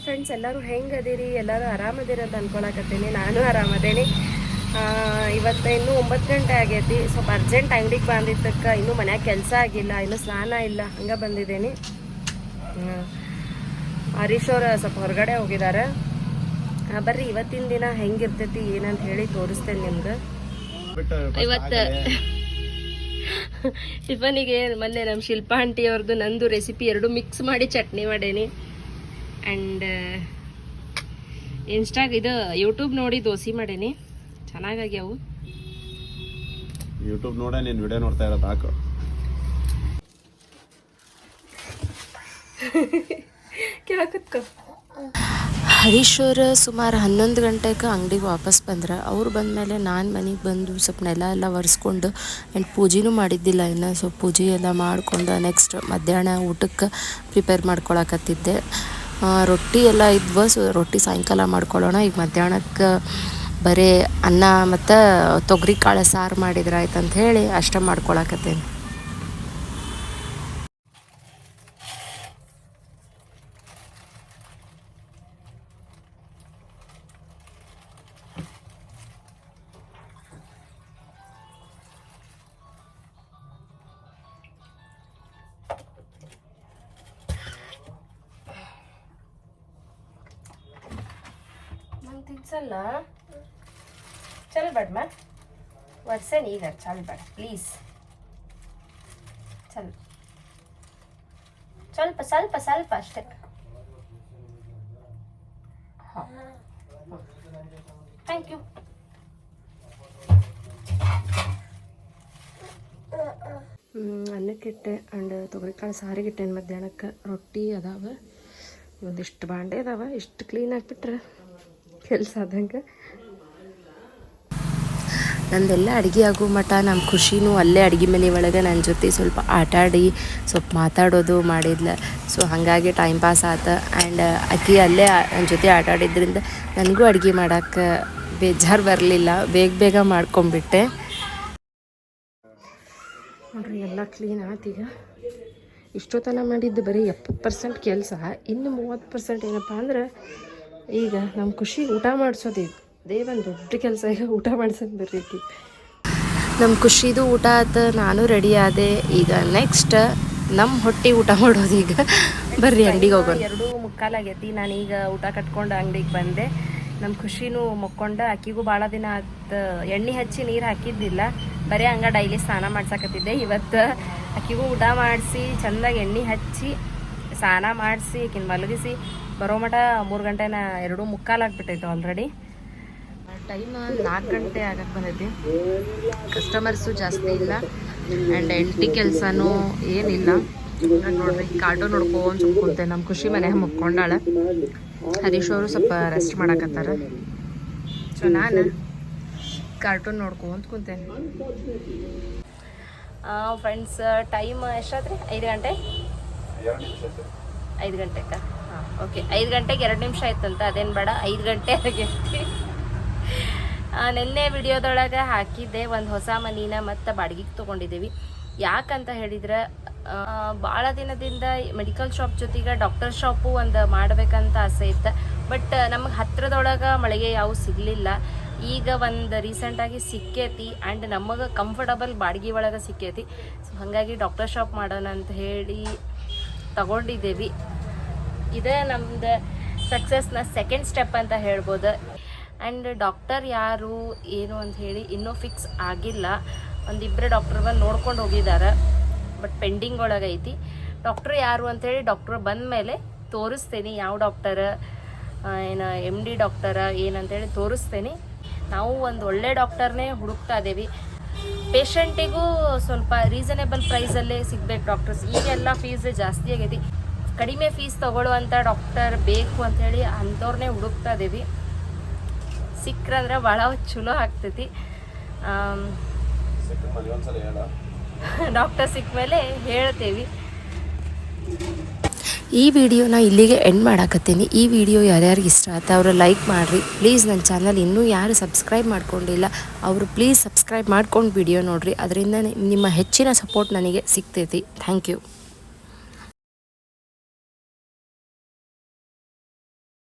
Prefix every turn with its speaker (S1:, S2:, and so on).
S1: Friends, ಎಲ್ಲರೂ ಹೆಂಗೆ ಅದೀರಿ? ಎಲ್ಲರೂ ಆರಾಮದಿರಿ ಅಂತ ಅನ್ಕೊಳಕತ್ತೀನಿ. ನಾನು ಆರಾಮದೇನಿ. ಇವತ್ತು ಇನ್ನೂ 9 ಗಂಟೆ ಆಗೈತಿ. ಸ್ವಲ್ಪ ಅರ್ಜೆಂಟ್ ಅಂಗಡಿಗೆ ಬಂದಿದ್ದಕ್ಕೆ ಇನ್ನೂ ಮನ್ಯಾಗ ಕೆಲಸ ಆಗಿಲ್ಲ, ಇನ್ನೂ ಸ್ನಾನ ಇಲ್ಲ, ಹಂಗೆ ಬಂದಿದ್ದೀನಿ. ಹರೀಶ್ ಅವ್ರು ಸ್ವಲ್ಪ ಹೊರಗಡೆ ಹೋಗಿದ್ದಾರೆ. ಬರ್ರಿ ಇವತ್ತಿನ ದಿನ ಹೆಂಗಿರ್ತೈತಿ ಏನಂತ ಹೇಳಿ ತೋರಿಸ್ತೇನೆ ನಿಮ್ಗೆ. ಇವತ್ತು ಟಿಫನಿಗೆ ಮೊನ್ನೆ ನಮ್ಮ ಶಿಲ್ಪಾ ಆಂಟಿ ಅವ್ರದ್ದು ನಂದು ರೆಸಿಪಿ ಎರಡು ಮಿಕ್ಸ್ ಮಾಡಿ ಚಟ್ನಿ ಮಾಡೇನಿ. ಆ್ಯಂಡ್ ಇದು ಯೂಟ್ಯೂಬ್ ನೋಡಿ ದೋಸೆ ಮಾಡೇನಿ. ಚೆನ್ನಾಗಾಗ್ಯಾವು.
S2: ಯೂಟ್ಯೂಬ್ ನೋಡ ನೀನು ವಿಡಿಯೋ ನೋಡ್ತಾ ಇರೋದು ಹಾಕು.
S1: ಕೇಳಕತ್ಕೊ.
S3: ಹರೀಶ್ ಅವರು ಸುಮಾರು 11 ಗಂಟೆಗೆ ಅಂಗಡಿಗೆ ವಾಪಸ್ ಬಂದ್ರೆ, ಅವ್ರು ಬಂದಮೇಲೆ ನಾನು ಮನೆಗೆ ಬಂದು ಸ್ವಲ್ಪ ನೆಲ ಎಲ್ಲ ಒರೆಸ್ಕೊಂಡು ಆ್ಯಂಡ್ ಪೂಜೆನೂ ಮಾಡಿದ್ದಿಲ್ಲ ಇನ್ನು. ಸ್ವಲ್ಪ ಪೂಜೆ ಎಲ್ಲ ಮಾಡಿಕೊಂಡು ನೆಕ್ಸ್ಟ್ ಮಧ್ಯಾಹ್ನ ಊಟಕ್ಕೆ ಪ್ರಿಪೇರ್ ಮಾಡ್ಕೊಳಕತ್ತಿದ್ದೆ. ರೊಟ್ಟಿ ಎಲ್ಲ ಇದ್ವು, ಸೊ ರೊಟ್ಟಿ ಸಾಯಂಕಾಲ ಮಾಡ್ಕೊಳ್ಳೋಣ. ಈಗ ಮಧ್ಯಾಹ್ನಕ್ಕೆ ಬರೀ ಅನ್ನ ಮತ್ತು ತೊಗರಿ ಕಾಳು ಸಾರು ಮಾಡಿದ್ರೆ ಆಯ್ತು ಅಂತ ಹೇಳಿ ಅಷ್ಟೇ ಮಾಡ್ಕೊಳಕತ್ತೇನೆ.
S1: ತಿನ್ಸಲ್ಲ ಚಲ್ ಬೇಡ ಮಾ ವರ್ಷೇನು ಈಗ ಚಲ್ ಬೇಡ ಪ್ಲೀಸ್. ಸ್ವಲ್ಪ ಸ್ವಲ್ಪ ಸ್ವಲ್ಪ ಅಷ್ಟೇ. ಹಾಂ, ಥ್ಯಾಂಕ್ ಯು. ಅನ್ನಕ್ಕಿಟ್ಟೆ ಆ್ಯಂಡ್ ತೊಗರಿಕಾಳು ಸಾರಿಗಿಟ್ಟೆನು. ಮಧ್ಯಾಹ್ನಕ್ಕೆ ರೊಟ್ಟಿ ಅದಾವೆ, ಒಂದಿಷ್ಟು ಬಾಂಡೆ ಅದಾವೆ. ಇಷ್ಟು ಕ್ಲೀನ್ ಆಗಿಬಿಟ್ರೆ ಕೆಲಸ ಆದಂಗೆ. ನಂದೆಲ್ಲ ಅಡುಗೆ ಆಗೋ ಮಟ್ಟ ನಮ್ಮ ಖುಷಿನೂ ಅಲ್ಲೇ ಅಡುಗೆ ಮನೆ ಒಳಗೆ ನನ್ನ ಜೊತೆ ಸ್ವಲ್ಪ ಆಟಾಡಿ ಸ್ವಲ್ಪ ಮಾತಾಡೋದು ಮಾಡಿದ್ಲ. ಸೊ ಹಾಗಾಗಿ ಟೈಮ್ ಪಾಸ್ ಆಯ್ತು. ಆ್ಯಂಡ್ ಅಕ್ಕಿ ಅಲ್ಲೇ ನನ್ನ ಜೊತೆ ಆಟಾಡಿದ್ರಿಂದ ನನಗೂ ಅಡುಗೆ ಮಾಡೋಕ್ಕೆ ಬೇಜಾರು ಬರಲಿಲ್ಲ, ಬೇಗ ಮಾಡ್ಕೊಂಬಿಟ್ಟೆ. ನೋಡ್ರಿ ಎಲ್ಲ ಕ್ಲೀನ್ ಆತೀಗ. ಇಷ್ಟೊತ್ತನ ಮಾಡಿದ್ದು ಬರೀ 70% ಕೆಲಸ. ಇನ್ನು 30% ಏನಪ್ಪ ಅಂದ್ರೆ ಈಗ ನಮ್ಮ ಖುಷಿ ಊಟ ಮಾಡಿಸೋದು. ಇದೇ ಒಂದು ದೊಡ್ಡ ಕೆಲಸ. ಈಗ ಊಟ ಮಾಡ್ಸೋದು ಬರೀತಿ.
S3: ನಮ್ಮ ಖುಷಿದು ಊಟ ಆಯ್ತು, ನಾನು ರೆಡಿ ಆದೆ. ಈಗ ನೆಕ್ಸ್ಟ್ ನಮ್ಮ ಹೊಟ್ಟೆ ಊಟ ಮಾಡೋದು. ಈಗ ಬರ್ರಿ ಅಂಗಡಿಗೆ ಹೋಗೋಣ.
S1: 2:45 ಆಗೈತಿ. ನಾನೀಗ ಊಟ ಕಟ್ಕೊಂಡು ಅಂಗಡಿಗೆ ಬಂದೆ. ನಮ್ಮ ಖುಷಿನೂ ಮಕ್ಕೊಂಡ. ಅಕ್ಕಿಗೂ ಭಾಳ ದಿನ ಆಯ್ತು ಎಣ್ಣೆ ಹಚ್ಚಿ ನೀರು ಹಾಕಿದ್ದಿಲ್ಲ, ಬರೀ ಹಂಗೆ ಡೈಲಿ ಸ್ನಾನ ಮಾಡ್ಸಕತ್ತಿದ್ದೆ. ಇವತ್ತು ಅಕ್ಕಿಗೂ ಊಟ ಮಾಡಿಸಿ ಚೆಂದಾಗಿ ಎಣ್ಣೆ ಹಚ್ಚಿ ಸ್ನಾನ ಮಾಡಿಸಿ ಆಕಿನ ಮಲಗಿಸಿ ಬರೋ ಮಟ 3 ಗಂಟೆನ 2:45 ಆಗ್ಬಿಟ್ಟೈತೆ ಆಲ್ರೆಡಿ. ಟೈಮ್ 4 ಗಂಟೆ ಆಗಕ್ಕೆ ಬಂದೈತಿ. ಕಸ್ಟಮರ್ಸು ಜಾಸ್ತಿ ಇಲ್ಲ ಆ್ಯಂಡ್ ಎಂಟಿ ಕೆಲಸನೂ ಏನಿಲ್ಲ. ನೋಡ್ರಿ ಕಾರ್ಟೂನ್ ನೋಡ್ಕೊಂಡು ಸ್ವಲ್ಪ ಕುಂತೆ. ನಮ್ಮ ಖುಷಿ ಮನೆ ಮುಕ್ಕೊಂಡಾಳ. ಹರೀಶ್ ಅವರು ಸ್ವಲ್ಪ ರೆಸ್ಟ್ ಮಾಡಕತ್ತಾರ. ಸೊ ನಾನು ಕಾರ್ಟೂನ್ ನೋಡ್ಕೊಂತ ಕುಂತೇನೆ. Friends, time ಎಷ್ಟಾದ್ರಿ? 5 ಗಂಟೆ 5 ಗಂಟೆಗೆ. ಹಾಂ, ಓಕೆ. 5 ಗಂಟೆಗೆ 2 ನಿಮಿಷ ಆಯ್ತಂತ. ಅದೇನು ಬೇಡ, 5 ಗಂಟೆ ಆಗೈತಿ. ನಿನ್ನೆ ವಿಡಿಯೋದೊಳಗೆ ಹಾಕಿದ್ದೆ ಒಂದು ಹೊಸ ಮನಿನ ಮತ್ತು ಬಾಡಿಗೆಗೆ ತೊಗೊಂಡಿದ್ದೀವಿ. ಯಾಕಂತ ಹೇಳಿದ್ರೆ ಭಾಳ ದಿನದಿಂದ ಮೆಡಿಕಲ್ ಶಾಪ್ ಜೊತೆಗೆ ಡಾಕ್ಟರ್ ಶಾಪು ಒಂದು ಮಾಡಬೇಕಂತ ಆಸೆ ಇತ್ತು. ಬಟ್ ನಮಗೆ ಹತ್ತಿರದೊಳಗೆ ಮಳೆಗೆ ಯಾವ ಸಿಗಲಿಲ್ಲ. ಈಗ ಒಂದು ರೀಸೆಂಟಾಗಿ ಸಿಕ್ಕೈತಿ ಆ್ಯಂಡ್ ನಮಗೆ ಕಂಫರ್ಟಬಲ್ ಬಾಡಿಗೆ ಒಳಗೆ ಸಿಕ್ಕೈತಿ. ಸೊ ಹಾಗಾಗಿ ಡಾಕ್ಟರ್ ಶಾಪ್ ಮಾಡೋಣ ಅಂತ ಹೇಳಿ ತಗೊಂಡಿದ್ದೀವಿ. ಇದೇ ನಮ್ದು ಸಕ್ಸಸ್ನ ಸೆಕೆಂಡ್ ಸ್ಟೆಪ್ ಅಂತ ಹೇಳ್ಬೋದು. ಆ್ಯಂಡ್ ಡಾಕ್ಟರ್ ಯಾರು ಏನು ಅಂತ ಹೇಳಿ ಇನ್ನೂ ಫಿಕ್ಸ್ ಆಗಿಲ್ಲ. ಒಂದಿಬ್ಬರು ಡಾಕ್ಟರ್ ಬಂದು ನೋಡ್ಕೊಂಡು ಹೋಗಿದ್ದಾರೆ, ಬಟ್ ಪೆಂಡಿಂಗ್ ಒಳಗೈತಿ. ಡಾಕ್ಟ್ರ್ ಯಾರು ಅಂಥೇಳಿ ಡಾಕ್ಟ್ರ್ ಬಂದ ಮೇಲೆ ತೋರಿಸ್ತೇನೆ. ಯಾವ ಡಾಕ್ಟರ್ ಏನು MD ಡಾಕ್ಟರ ಏನಂತೇಳಿ ತೋರಿಸ್ತೇನೆ. ನಾವು ಒಂದು ಒಳ್ಳೆ ಡಾಕ್ಟರ್ನೇ ಹುಡುಕ್ತಾ ಇದ್ದೀವಿ. ಪೇಷಂಟಿಗೂ ಸ್ವಲ್ಪ ರೀಸನೇಬಲ್ ಪ್ರೈಸಲ್ಲೇ ಸಿಗ್ಬೇಕು ಡಾಕ್ಟರ್ಸ್. ಈಗೆಲ್ಲ ಫೀಸ್ ಜಾಸ್ತಿ ಆಗೈತಿ. ಕಡಿಮೆ ಫೀಸ್ ತೊಗೊಳ್ಳುವಂಥ ಡಾಕ್ಟರ್ ಬೇಕು ಅಂಥೇಳಿ ಅಂಥವ್ರನ್ನೇ ಹುಡುಕ್ತಾ ಇದ್ದೀವಿ. ಸಿಕ್ಕರಂದ್ರೆ ಭಾಳ ಚಲೋ ಆಗ್ತೈತಿ. ಡಾಕ್ಟರ್ ಸಿಕ್ಕ ಮೇಲೆ ಹೇಳ್ತೇವೆ.
S3: ಈ ವಿಡಿಯೋನ ಇಲ್ಲಿಗೆ ಎಂಡ್ ಮಾಡಾಕತ್ತೀನಿ. ಈ ವಿಡಿಯೋ ಯಾರ್ಯಾರಿಗೆ ಇಷ್ಟ ಆಯ್ತು ಅವರು ಲೈಕ್ ಮಾಡಿರಿ ಪ್ಲೀಸ್. ನನ್ನ ಚಾನಲ್ ಇನ್ನೂ ಯಾರು ಸಬ್ಸ್ಕ್ರೈಬ್ ಮಾಡ್ಕೊಂಡಿಲ್ಲ ಅವರು ಪ್ಲೀಸ್ ಸಬ್ಸ್ಕ್ರೈಬ್ ಮಾಡ್ಕೊಂಡು ವಿಡಿಯೋ ನೋಡಿರಿ. ಅದರಿಂದ ನಿಮ್ಮ ಹೆಚ್ಚಿನ ಸಪೋರ್ಟ್ ನನಗೆ ಸಿಗ್ತೈತಿ. Thank you.